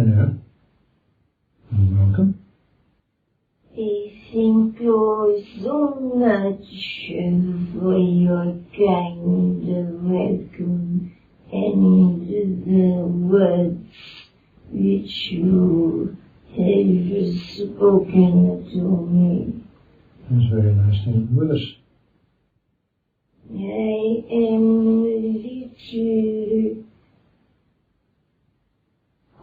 Hello. Welcome. I thank you so much for your kind welcome and the words which you have spoken to me. It's very nice to have you with us. I am little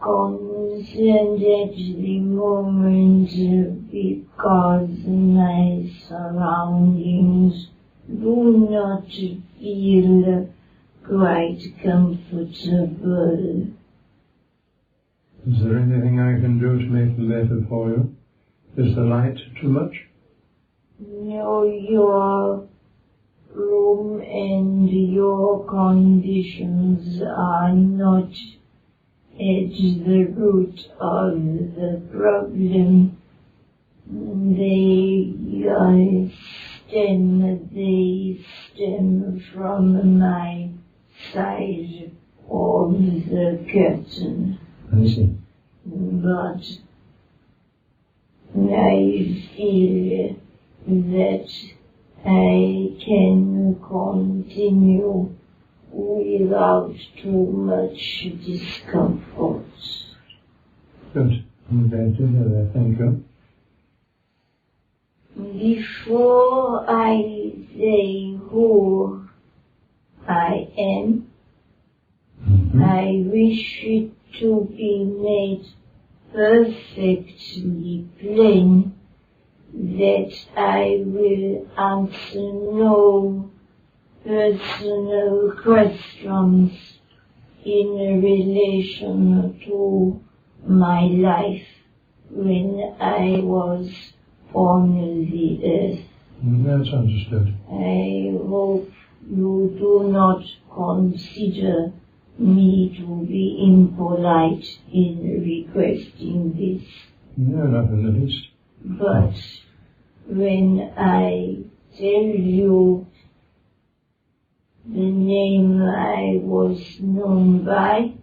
concerned at the moment because my surroundings do not feel quite comfortable. Is there anything I can do to make it better for you? Is the light too much? No, your room and your conditions are not at the root of the problem. They stem from my side of the curtain. I see. But I feel that I can continue without too much discomfort. Good. I'm glad to hear that. Thank you. Before I say who I am, I wish it to be made perfectly plain that I will answer no personal questions in relation to my life when I was on the earth. That's understood. I hope you do not consider me to be impolite in requesting this. No, not in the least. But when I tell you the name I was known by,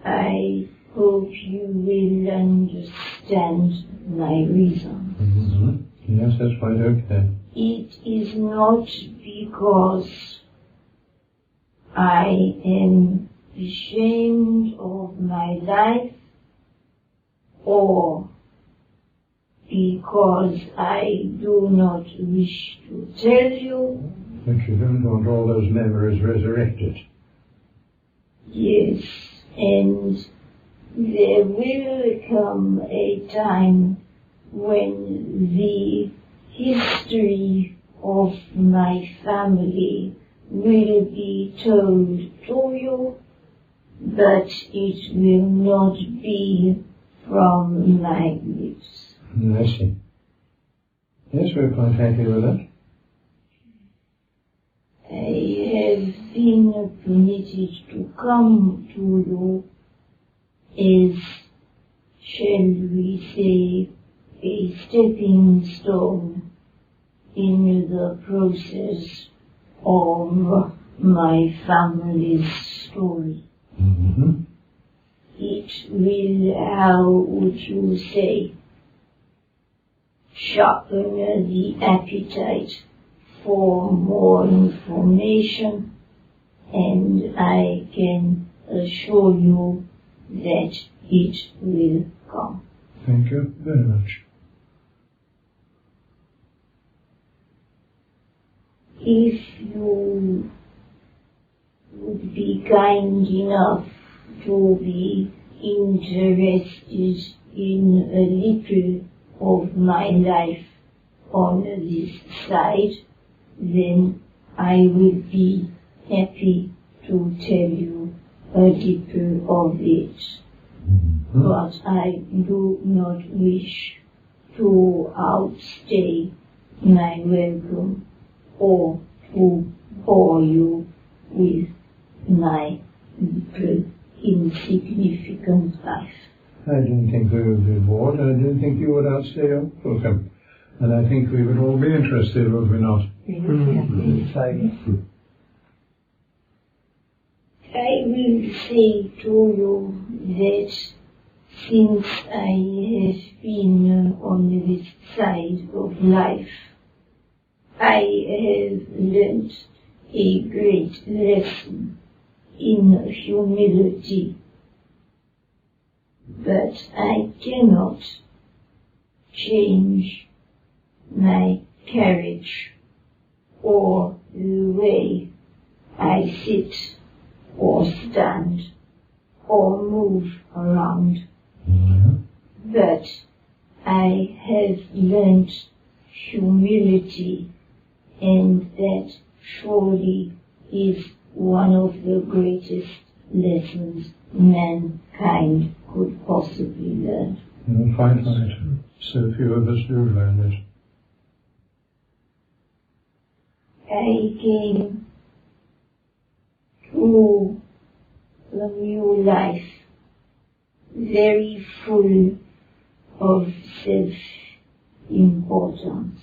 I hope you will understand my reason. Yes, that's quite okay. It is not because I am ashamed of my life or because I do not wish to tell you. But you don't want all those memories resurrected. Yes, and there will come a time when the history of my family will be told to you, but it will not be from my lips. I see. Yes, we're quite happy with that. I have been permitted to come to you as, shall we say, a stepping stone in the process of my family's story. It will, how would you say, sharpen the appetite for more information, and I can assure you that it will come. Thank you very much. If you would be kind enough to be interested in a little of my life on this side, then I will be happy to tell you a little of it. But I do not wish to outstay my welcome or to bore you with my little insignificant life. I don't think we would be bored. I don't think you would outstay your welcome. And I think we would all be interested, would we not? I will say to you that since I have been on this side of life, I have learnt a great lesson in humility, but I cannot change my carriage or the way I sit or stand or move around. But I have learnt humility, and that surely is one of the greatest lessons mankind could possibly learn. You'll find that so few of us do learn it. I came to the new life very full of self-importance,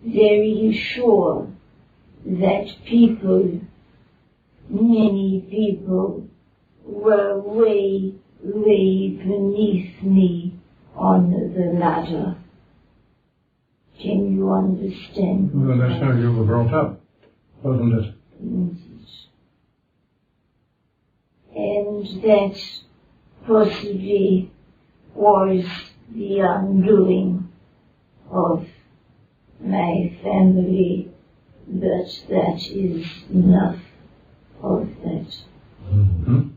very sure that many people were way beneath me on the ladder. Can you understand? Well, that's how you were brought up, wasn't it? And that possibly was the undoing of my family, but that is enough of that. Mm-hmm.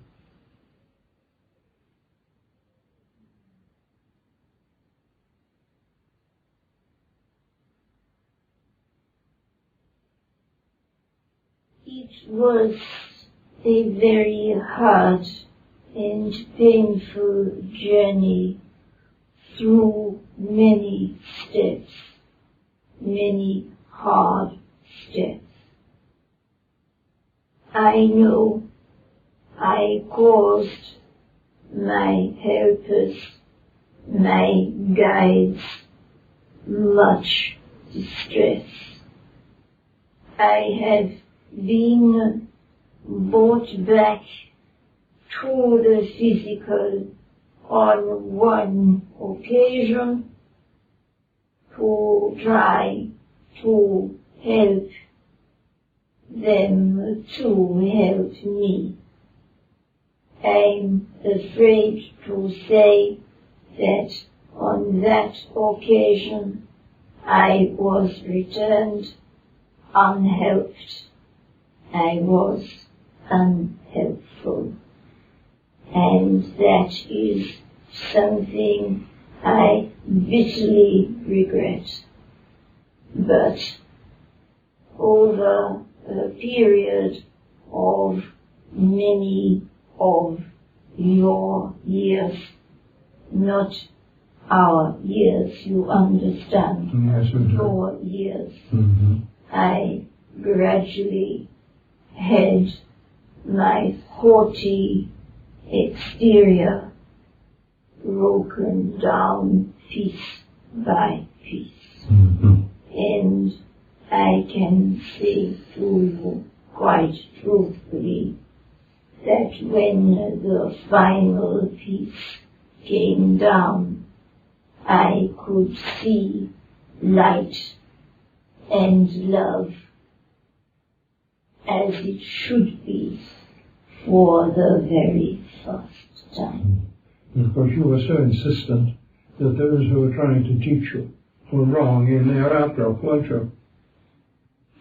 It was a very hard and painful journey through many steps, many hard steps. I know I caused my helpers, my guides, much distress. I have been brought back to the physical on one occasion to try to help them to help me. I'm afraid to say that on that occasion I was returned unhelped. I was unhelpful. And that is something I bitterly regret. But over a period of many of your years, not our years, you understand, Yes, we do. your years, Mm-hmm. I gradually had my haughty exterior broken down piece by piece. Mm-hmm. And I can say to you quite truthfully that when the final piece came down, I could see light and love as it should be for the very first time. And of course you were so insistent that those who were trying to teach you were wrong in their outlook, weren't you?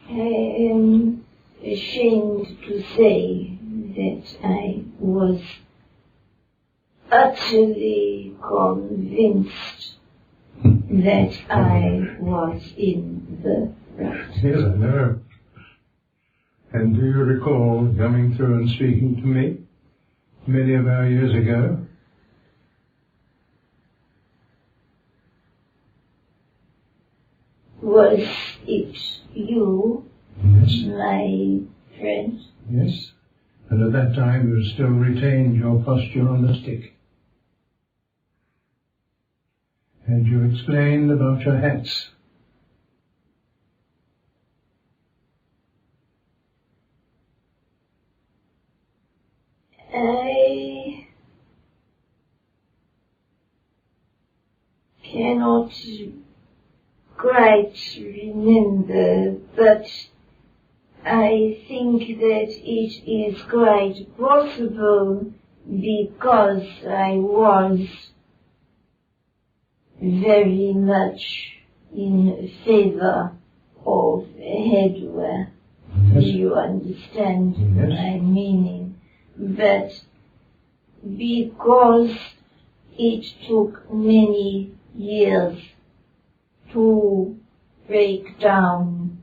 I am ashamed to say that I was utterly convinced that I was in the right. Yes, I know. And do you recall coming through and speaking to me many of our years ago? Was it you, Yes. my friend? Yes. And at that time you still retained your posture on the stick. And you explained about your hats. I cannot quite remember, but I think that it is quite possible because I was very much in favor of headwear. Yes. Do you understand Yes. my meaning? But because it took many years to break down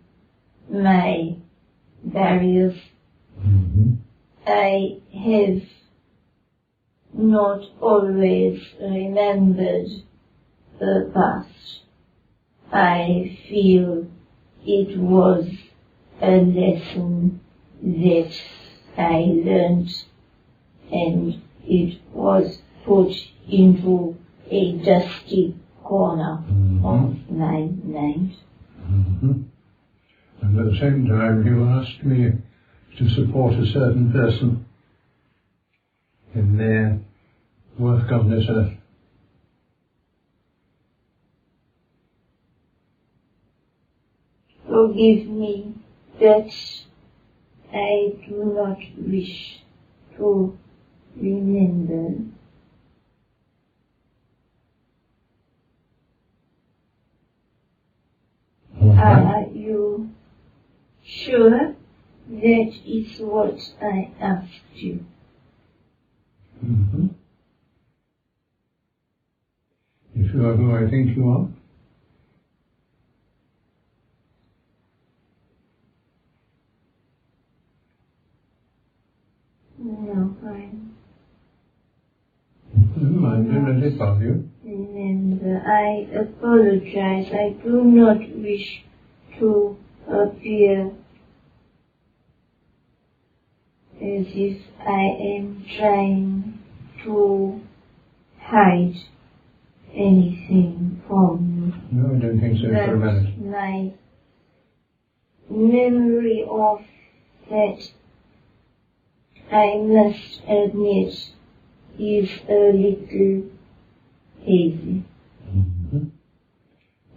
my barriers, I have not always remembered the past. I feel it was a lesson that I learned, and it was put into a dusty corner of my mind. And at the same time, you asked me to support a certain person in their work on this earth. Forgive me, but I do not wish to remember. Are you sure that is what I asked you? If you are who I think you are? No, fine. Never mind, don't let it bother you. Remember, I apologize. I do not wish to appear as if I am trying to hide anything from you. No, I don't think so for a minute. My memory of that, I must admit, is a little hazy.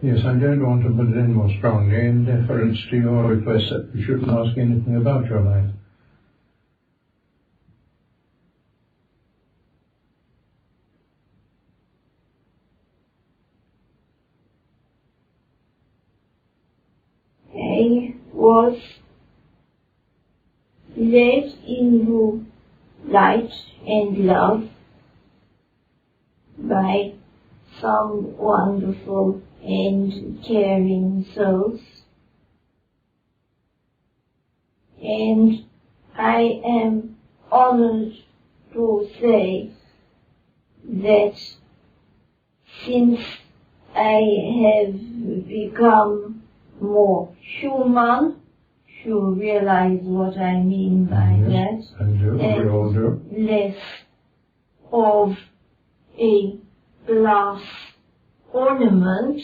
Yes, I don't want to put it in more strongly in deference to your request that we shouldn't ask anything about your life. I was led into light and love by some wonderful and caring souls, and I am honored to say that since I have become more human, you realize what I mean by Yes, that, I do. We all do. less of a glass ornament,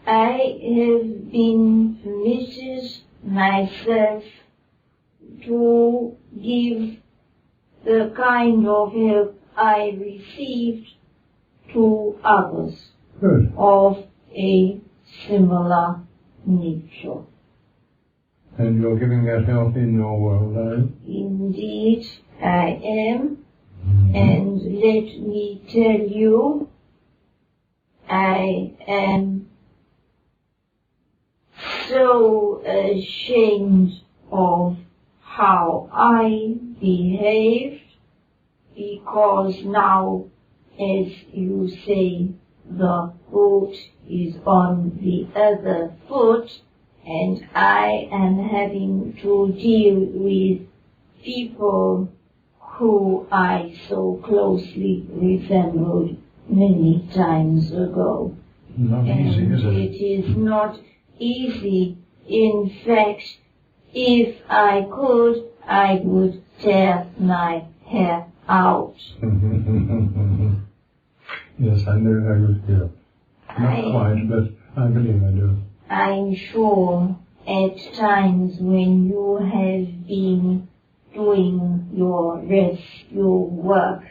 I have been permitted myself to give the kind of help I received to others Good. of a similar nature. And you're giving that help in your world, are you? Indeed, I am. And let me tell you, I am so ashamed of how I behaved, because now, as you say, the boat is on the other foot, and I am having to deal with people who I so closely resembled many times ago. Not easy, is it? It is not easy. In fact, if I could, I would tear my hair out. Yes, I know how you feel. Not quite, but I believe I do. I'm sure at times when you have been doing your rescue work,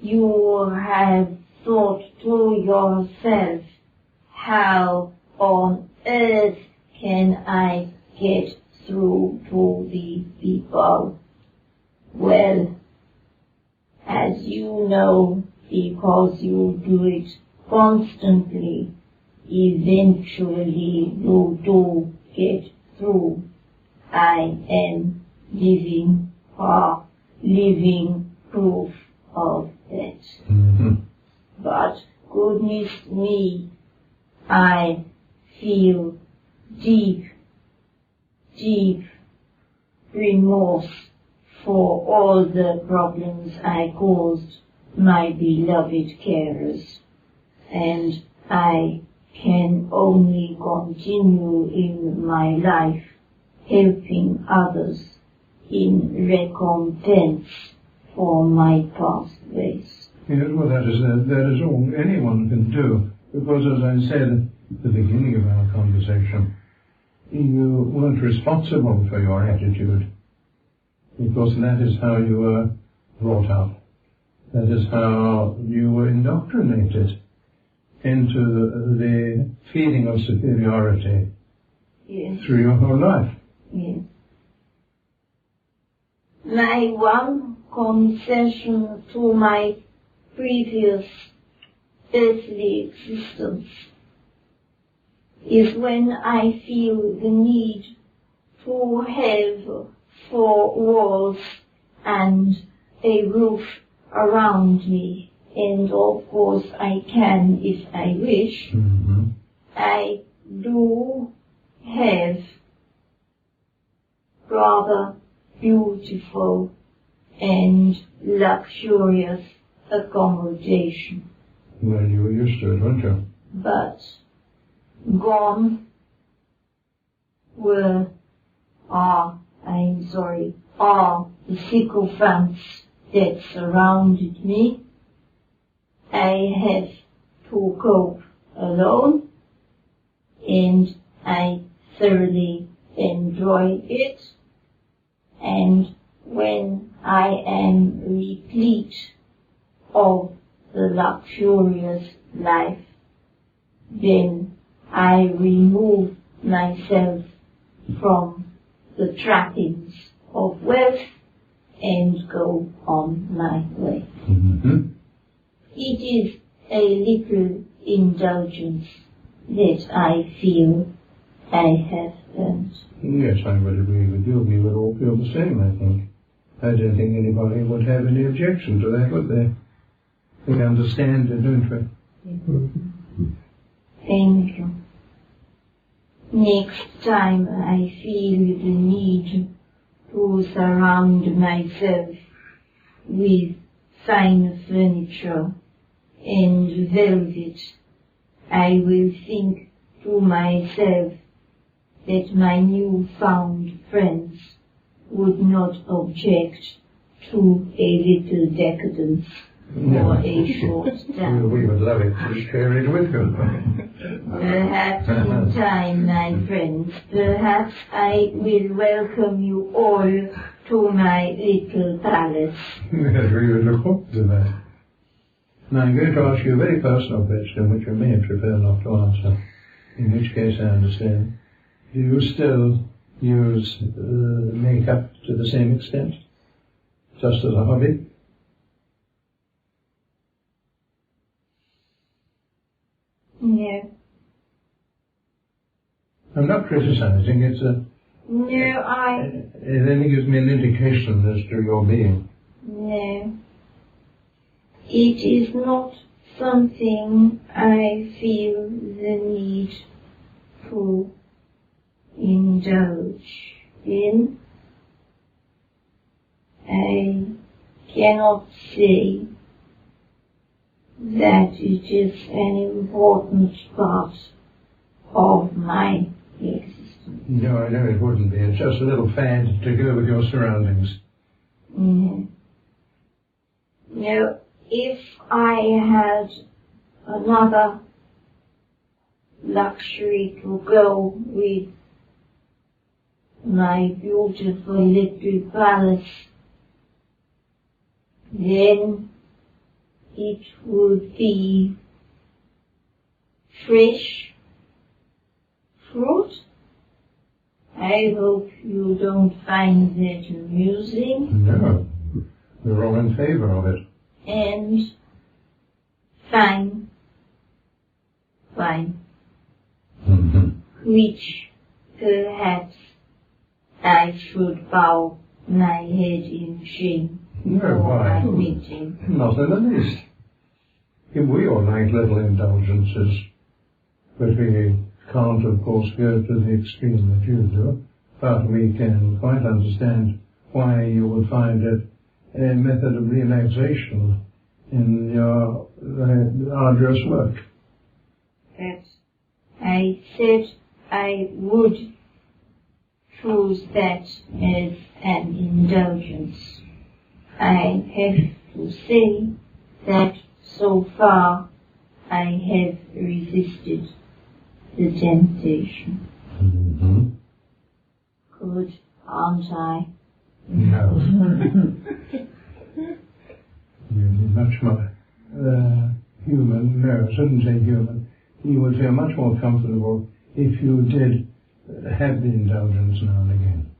you have thought to yourself, how on earth can I get through to these people? Well, as you know, because you do it constantly, eventually you do get through. I am living proof of that. Mm-hmm. But goodness me, I feel deep remorse for all the problems I caused my beloved carers, and I can only continue in my life helping others in recompense for my past ways. Yes, well, that is all anyone can do, because as I said at the beginning of our conversation, you weren't responsible for your attitude, because that is how you were brought up. That is how you were indoctrinated into the feeling of superiority. Yes. Through your whole life. Yes. My one concession to my previous earthly existence is when I feel the need to have 4 walls and a roof around me, and of course I can if I wish. Mm-hmm. I do have rather beautiful and luxurious accommodation. Well, you were used to it, weren't you? But gone are the sycophants that surrounded me. I have to cope alone, and I thoroughly enjoy it. And when I am replete of the luxurious life, then I remove myself from the trappings of wealth and go on my way. Mm-hmm. It is a little indulgence that I feel I have earned. Yes, I would agree with you. We would all feel the same, I think. I don't think anybody would have any objection to that, would they? We understand it, don't we? Thank you. Next time I feel the need to surround myself with fine furniture and velvet, I will think to myself that my newfound friends would not object to a little decadence for a short time. We would love it to share it with you. Perhaps in time, my friends, perhaps I will welcome you all to my little palace. Yes, we would look forward to that. Now I'm going to ask you a very personal question which you may prefer not to answer, in which case I understand. Do you still use makeup to the same extent? Just as a hobby? No. I'm not criticizing, it's a... No, It only gives me an indication as to your being. No. It is not something I feel the need to indulge in. I cannot say that it is an important part of my existence. No, I know it wouldn't be. It's just a little fad to go with your surroundings. No, if I had another luxury to go with my beautiful little palace, then it would be fresh fruit. I hope you don't find that amusing. No, we're all in favor of it. And fine wine, which perhaps I should bow my head in shame for admitting. Not in the least. We all like little indulgences, but we can't, of course, go to the extreme that you do. But we can quite understand why you would find it a method of relaxation in your arduous work. But I said I would choose that as an indulgence. I have to say that so far I have resisted the temptation. Good, aren't I? No. You'd be much more human. No, I shouldn't say human. You would feel much more comfortable if you did have the indulgence now and again.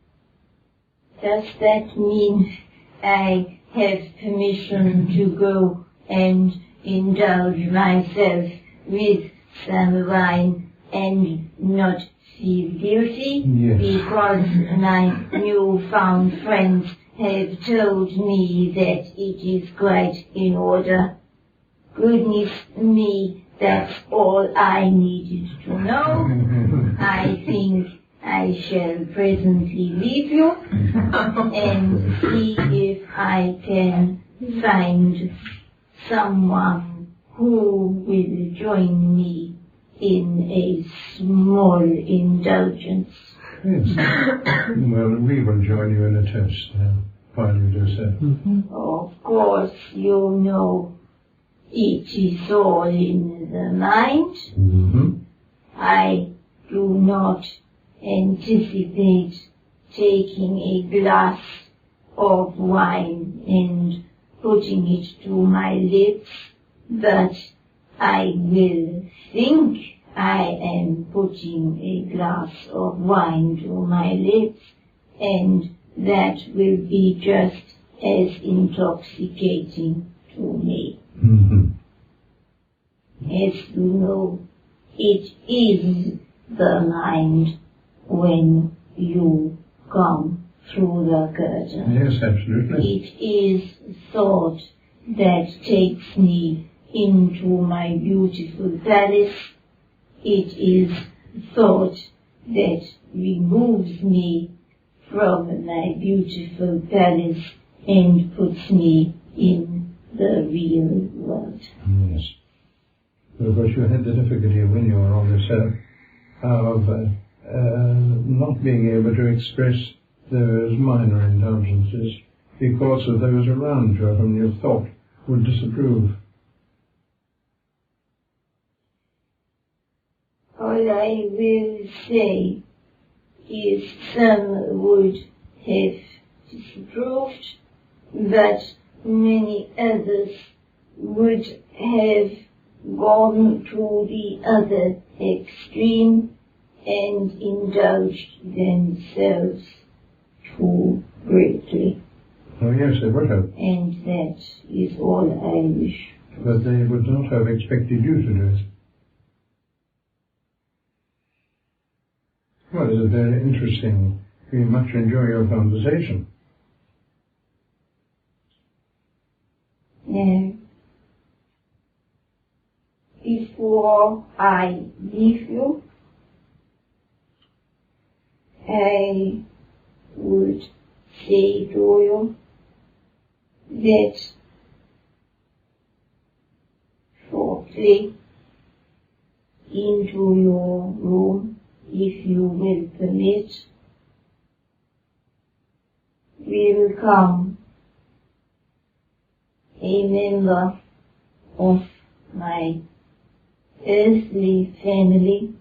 Does that mean I have permission to go and indulge myself with some wine and not feel guilty? Yes. Because my newfound friends have told me that it is quite in order. Goodness me, that's all I needed to know. I think I shall presently leave you and see if I can find someone who will join me in a small indulgence. Yes. Well, we will join you in a toast while you do so. Of course, you know, it is all in the mind. I do not anticipate taking a glass of wine and putting it to my lips, but I will think I am putting a glass of wine to my lips, and that will be just as intoxicating to me. As you know, it is the mind when you come through the curtain. Yes, absolutely. It is thought that takes me into my beautiful palace. It is thought that removes me from my beautiful palace and puts me in the real world. Yes. But of course you had the difficulty when you were on this earth of not being able to express those minor indulgences because of those around you whom you thought would disapprove. All I will say is some would have disapproved, but many others would have gone to the other extreme and indulged themselves too greatly. Oh yes, they would have. And that is all I wish. But they would not have expected you to do it. Well, it's very interesting. We much enjoy your conversation. Before I leave you, I would say to you that shortly into your room, if you will permit, will come a member of my earthly family,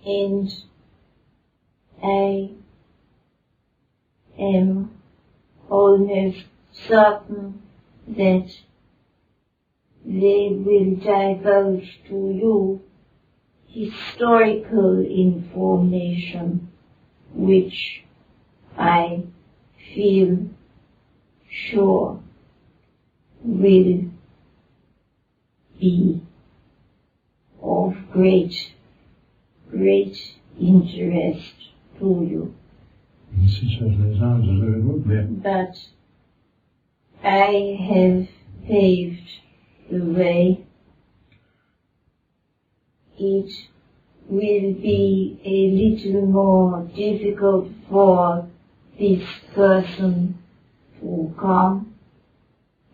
and I am almost certain that they will divulge to you historical information which I feel sure will be of great interest to you. This certainly sounds as though it would be. But I have paved the way. It will be a little more difficult for this person to come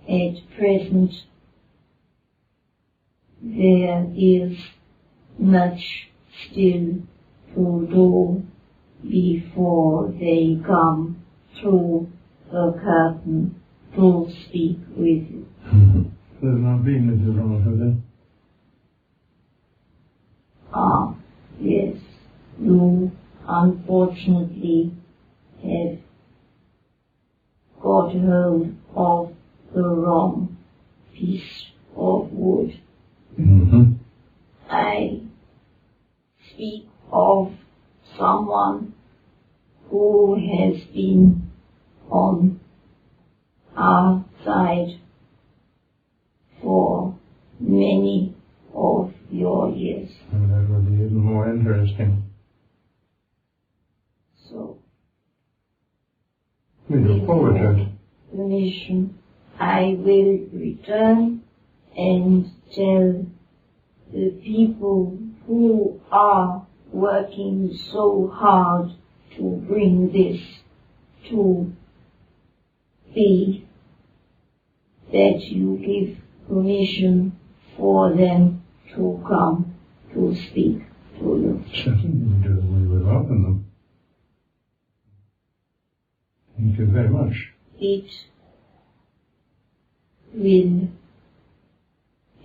at present. There is much still to do before they come through the curtain to speak with you. There's not been with you long, have they? Ah, yes, you unfortunately have got hold of the wrong piece of wood. I speak of someone who has been on our side for many of your years. And that would be even more interesting. So, We look forward to it. permission, I will return and tell the people who are working so hard to bring this to be that you give permission for them to come to speak to you. Certainly we do. We will welcome them. Thank you very much. It will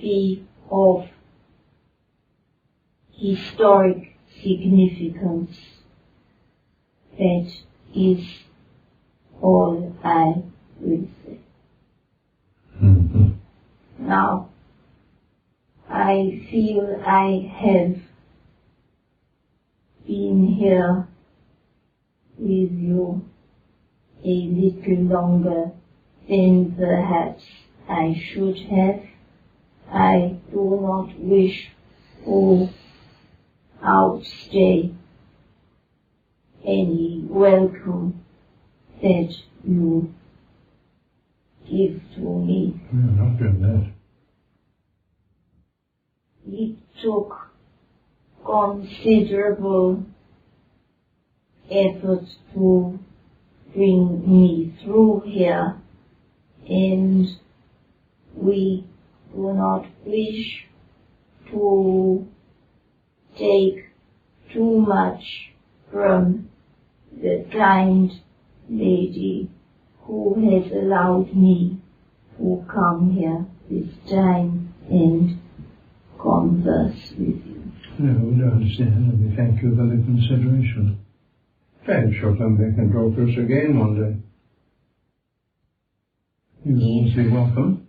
be of historic significance. That is all I will say. Now, I feel I have been here with you a little longer than perhaps I should have. I do not wish to outstay any welcome that you give to me. We are not doing that. It took considerable effort to bring me through here, and we do not wish to take too much from the kind lady who has allowed me to come here this time and converse with you. No, we understand, and we thank you for the consideration. Perhaps you'll come back and talk to us again one day. You will always be welcome.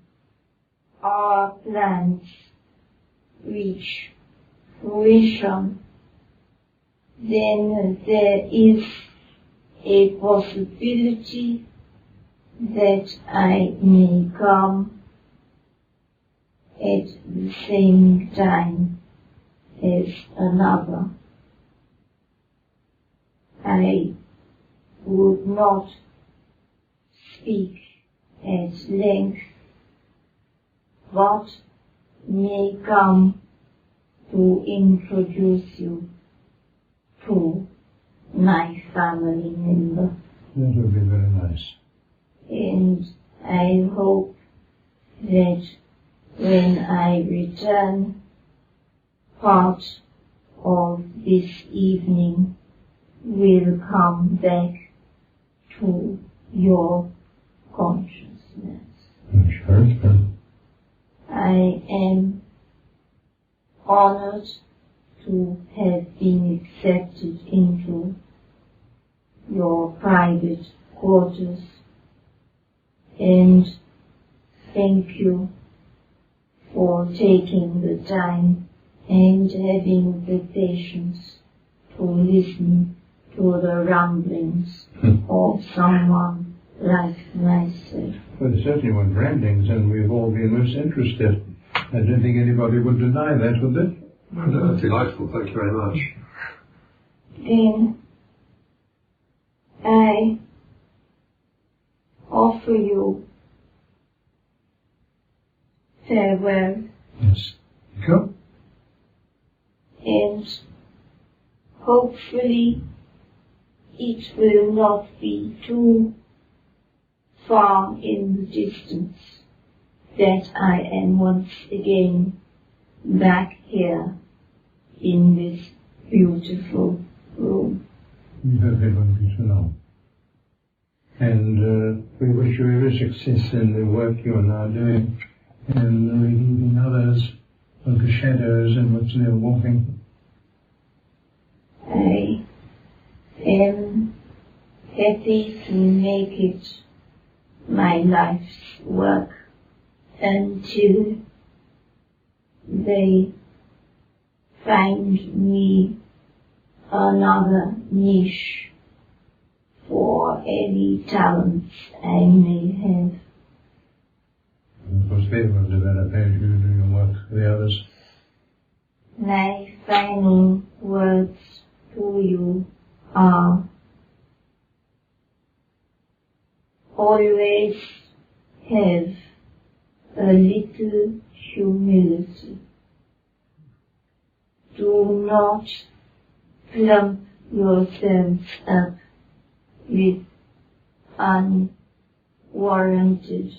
Our plans reach fruition, then there is a possibility that I may come at the same time as another. I would not speak at length, but may come to introduce you to my family member. That would be very nice. And I hope that when I return, part of this evening will come back to your consciousness. Sure. I am honored to have been accepted into your private quarters, and thank you for taking the time and having the patience to listen to the ramblings of someone like myself. Well, there certainly weren't ramblings, and we've all been most interested. I don't think anybody would deny that, would they? No, delightful, thank you very much. Then I offer you farewell. Yes. Go. And hopefully it will not be too far in the distance that I am once again back here in this beautiful room. We hope it won't be too long. And we wish you every success in the work you are now doing, and relieving others of the shadows in which they're walking. I am happy to make it my life's work until they find me another niche for any talents I may have. And of course they will develop as you do your work for the others. My final words to you are always have a little humility. Do not plump yourselves up with unwarranted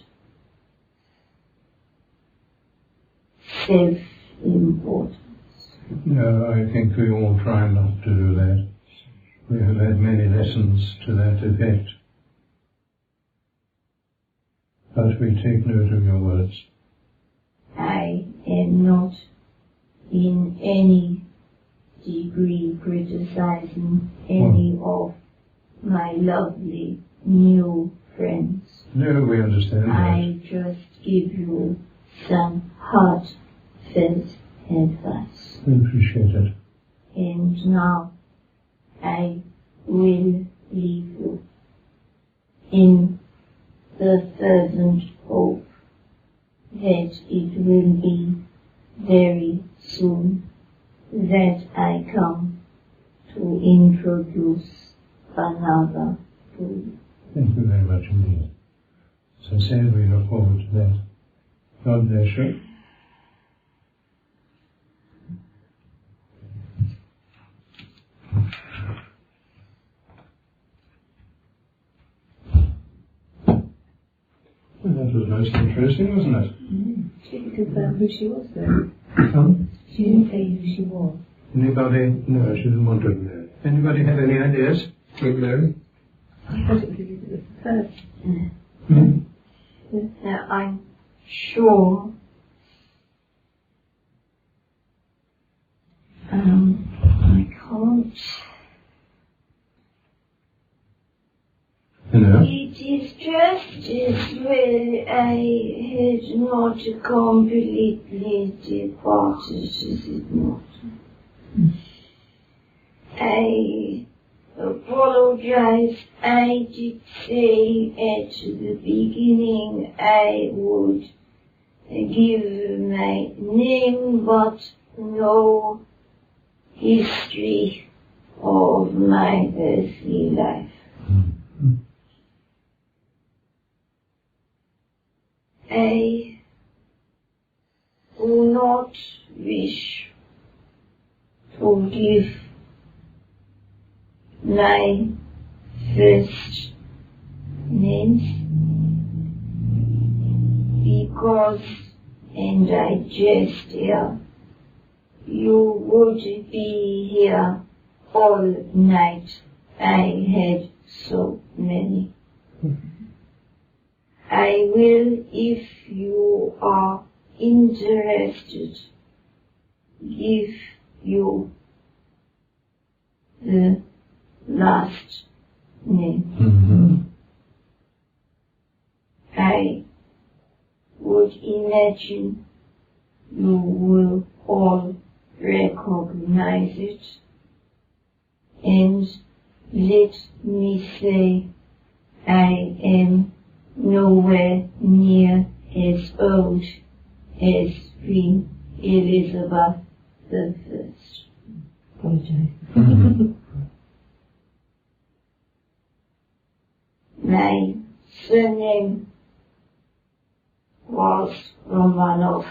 self-importance. No, I think we all try not to do that. We have had many lessons to that effect. But we take note of your words. I am not in any degree criticizing any of my lovely new friends. No, we understand that. I just give you some heartfelt advice. We appreciate it. And now I will leave you in the fervent hope that it will be very soon that I come to introduce another to you. Thank you very much indeed. Sincerely look forward to that. God bless you. Well, that was most interesting, wasn't it? She didn't confirm who she was, though. Some? She didn't say who she was. Anybody? No, she didn't want to know. Anybody have any ideas? Quick, Mary? I thought it was the first. Now I'm sure I can't. No. It is just as well I had not completely departed, is it not? I apologize. I did say at the beginning I would give my name, but no history of my earthly life. I do not wish to give my first names because, and I jest here, you would be here all night. I had so many. I will, if you are interested, give you the last name. I would imagine you will all recognize it. And let me say, I am nowhere near as old as Queen Elizabeth I. Apologise. My surname was Romanov.